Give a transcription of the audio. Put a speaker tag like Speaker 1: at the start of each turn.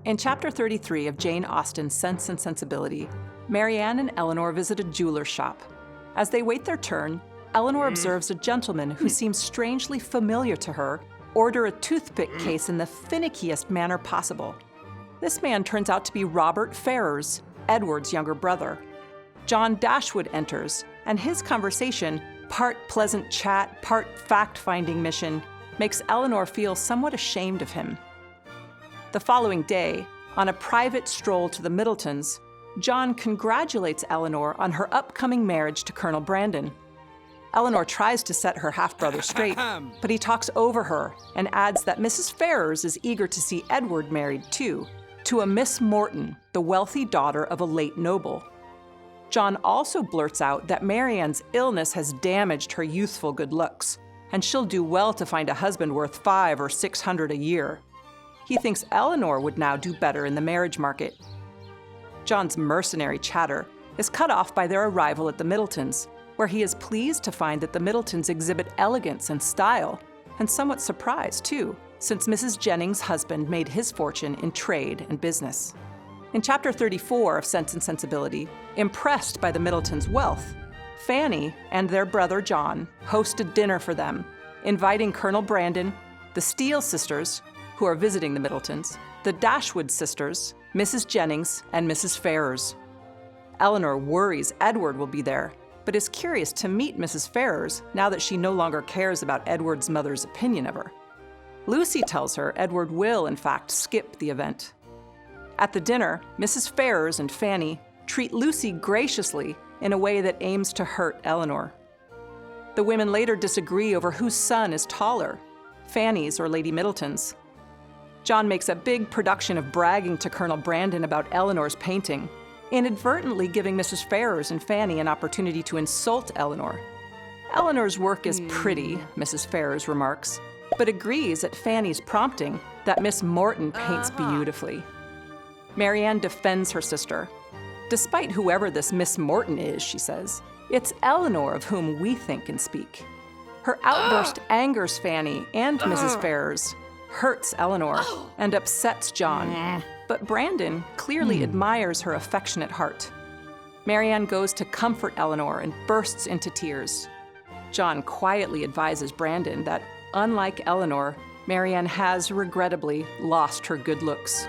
Speaker 1: In Chapter 33 of Jane Austen's Sense and Sensibility, Marianne and Elinor visit a jeweler's shop. As they wait their turn, Elinor observes a gentleman who seems strangely familiar to her order a toothpick case in the finickiest manner possible. This man turns out to be Robert Ferrars, Edward's younger brother. John Dashwood enters, and his conversation, part pleasant chat, part fact-finding mission, makes Elinor feel somewhat ashamed of him. The following day, on a private stroll to the Middletons, John congratulates Elinor on her upcoming marriage to Colonel Brandon. Elinor tries to set her half-brother straight, but he talks over her and adds that Mrs. Ferrars is eager to see Edward married too, to a Miss Morton, the wealthy daughter of a late noble. John also blurts out that Marianne's illness has damaged her youthful good looks, and she'll do well to find a husband worth $500 or $600 a year. He thinks Elinor would now do better in the marriage market. John's mercenary chatter is cut off by their arrival at the Middletons, where he is pleased to find that the Middletons exhibit elegance and style, and somewhat surprised, too, since Mrs. Jennings' husband made his fortune in trade and business. In Chapter 34 of Sense and Sensibility, impressed by the Middletons' wealth, Fanny and their brother John host a dinner for them, inviting Colonel Brandon, the Steele sisters, who are visiting the Middletons, the Dashwood sisters, Mrs. Jennings, and Mrs. Ferrars. Elinor worries Edward will be there, but is curious to meet Mrs. Ferrars now that she no longer cares about Edward's mother's opinion of her. Lucy tells her Edward will, in fact, skip the event. At the dinner, Mrs. Ferrars and Fanny treat Lucy graciously in a way that aims to hurt Elinor. The women later disagree over whose son is taller, Fanny's or Lady Middleton's. John makes a big production of bragging to Colonel Brandon about Elinor's painting, inadvertently giving Mrs. Ferrars and Fanny an opportunity to insult Elinor. Elinor's work is pretty, Mrs. Ferrars remarks, but agrees at Fanny's prompting that Miss Morton paints beautifully. Marianne defends her sister. Despite whoever this Miss Morton is, she says, it's Elinor of whom we think and speak. Her outburst angers Fanny and Mrs. Ferrars, hurts Elinor, and upsets John. But Brandon clearly admires her affectionate heart. Marianne goes to comfort Elinor and bursts into tears. John quietly advises Brandon that, unlike Elinor, Marianne has regrettably lost her good looks.